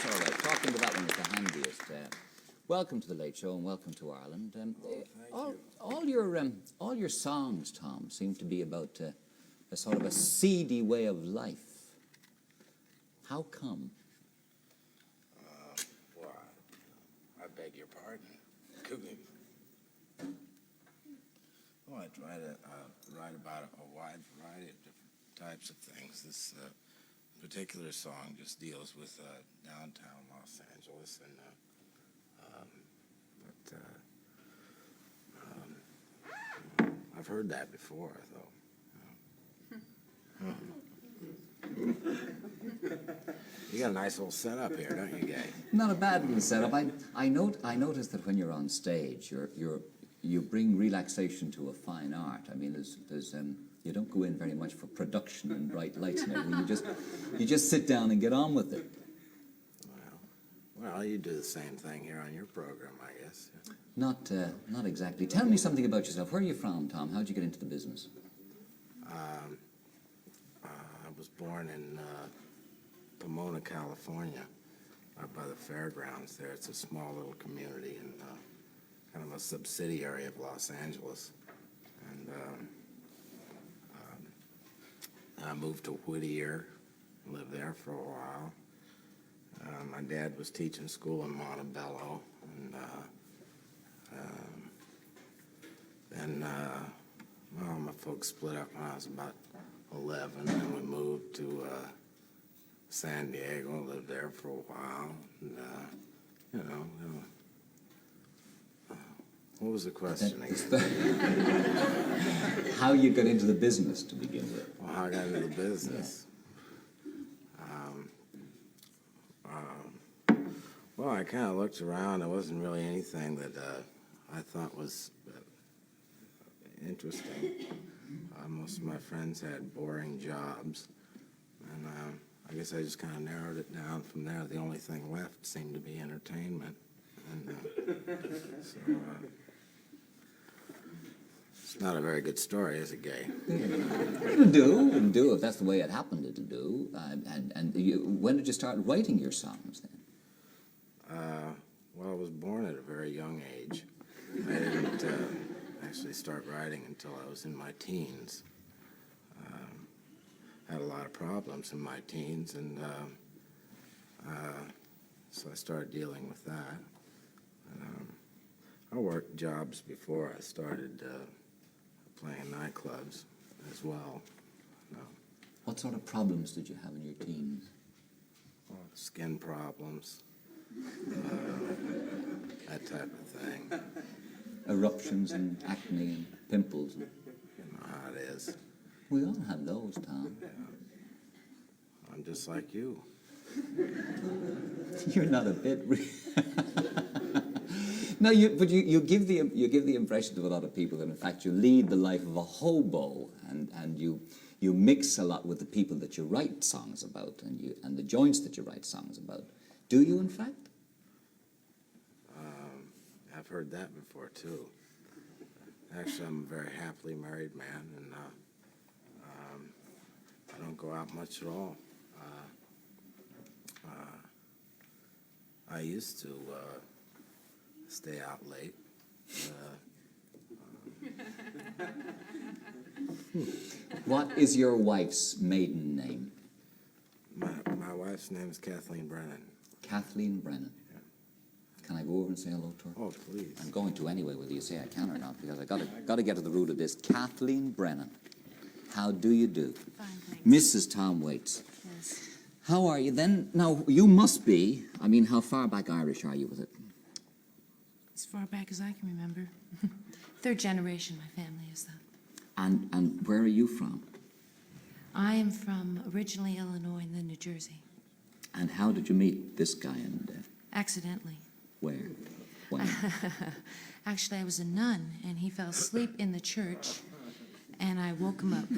That's all right. Talking to that one is the handiest. Welcome to the Late Show and welcome to Ireland. All your songs, Tom, seem to be about a sort of a seedy way of life. How come? Well, I beg your pardon. Well, I try to write about a wide variety of different types of things. This particular song just deals with downtown Los Angeles, and I've heard that before, though. You got a nice little setup here, don't you, Gay? Not a bad little setup. I noticed that when you're on stage, you bring relaxation to a fine art. I mean, you don't go in very much for production and bright lights and everything. You just sit down and get on with it. Well, you do the same thing here on your program, I guess. Not exactly. Tell me something about yourself. Where are you from, Tom? How'd you get into the business? I was born in Pomona, California, right by the fairgrounds there. It's a small little community and kind of a subsidiary of Los Angeles. And I moved to Whittier, lived there for a while. My dad was teaching school in Montebello, and then well, my folks split up when I was about 11, and we moved to San Diego, lived there for a while, and what was the question again? How you got into the business to begin with? Well, how I got into the business? Well, I kind of looked around. There wasn't really anything that I thought was interesting. Most of my friends had boring jobs, and I guess I just kind of narrowed it down from there. The only thing left seemed to be entertainment, and so it's not a very good story, is it, Gay? It'll do if that's the way it happened. It'll do. When did you start writing your songs then? Well, I was born at a very young age. I didn't actually start writing until I was in my teens. Had a lot of problems in my teens, and so I started dealing with that. I worked jobs before I started playing nightclubs as well. What sort of problems did you have in your teens? Well, skin problems, that type of thing. Eruptions and acne and pimples. You know how it is. We all have those, Tom. I'm just like you. You're not a bit. No, but you give the impression to a lot of people that in fact you lead the life of a hobo, and you mix a lot with the people that you write songs about, and the joints that you write songs about. Do you, in fact? I've heard that before too. Actually, I'm a very happily married man, and I don't go out much at all. I used to stay out late. What is your wife's maiden name? My wife's name is Kathleen Brennan. Kathleen Brennan. Yeah. Can I go over and say hello to her? Oh, please. I'm going to anyway, whether you say I can or not, because I got to get to the root of this. Kathleen Brennan, how do you do? Fine, thanks. Mrs. Tom Waits. Yes. How are you then? Now, you must be, I mean, how far back Irish are you with it? As far back as I can remember. Third generation, my family is that. And where are you from? I am from originally Illinois and then New Jersey. And how did you meet this guy and Accidentally. where? When? Actually, I was a nun, and he fell asleep in the church, and I woke him up.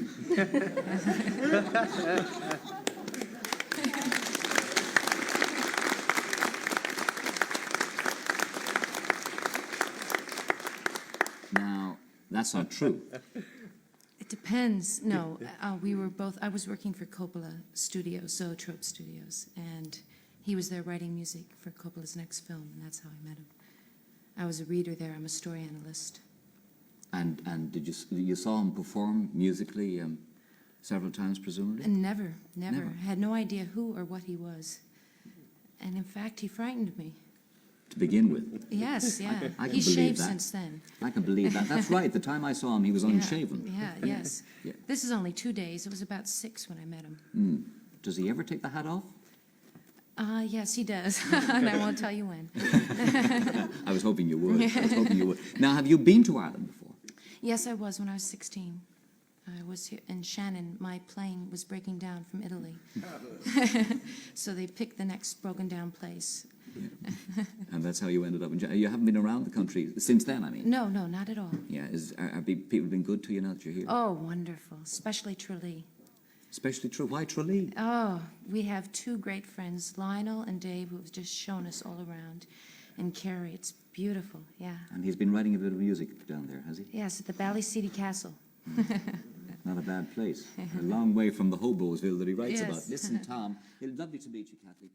Now, that's not true. It depends. No, we were both, I was working for Coppola Studios, Zoetrope Studios, and He was there writing music for Coppola's next film, and that's how I met him. I was a reader there. I'm a story analyst. And did you saw him perform musically several times, presumably? And never. Never. Had no idea who or what he was. And in fact, he frightened me. To begin with. Yes, yeah. I can He's believe shaved that. since then. I can believe that. That's right. The time I saw him, he was unshaven. Yeah, yes. Yeah. This is only 2 days. It was about 6 when I met him. Does he ever take the hat off? Yes, he does. And I won't tell you when. I was hoping you would. I was hoping you would. Now, have you been to Ireland before? Yes, I was when I was 16. I was here in Shannon. My plane was breaking down from Italy. So they picked the next broken down place. And that's how you ended up in You haven't been around the country since then, I mean? No, not at all. Yeah. Are people been good to you now that you're here? Oh, wonderful. Especially Tralee. Especially true. Why Tralee? Oh, we have 2 great friends, Lionel and Dave, who have just shown us all around. And Carrie, it's beautiful, yeah. And he's been writing a bit of music down there, has he? Yes, at the Ballyseedy Castle. Not a bad place. A long way from the Hobosville that he writes Yes. about. Listen, Tom, it's lovely to meet you, Kathleen.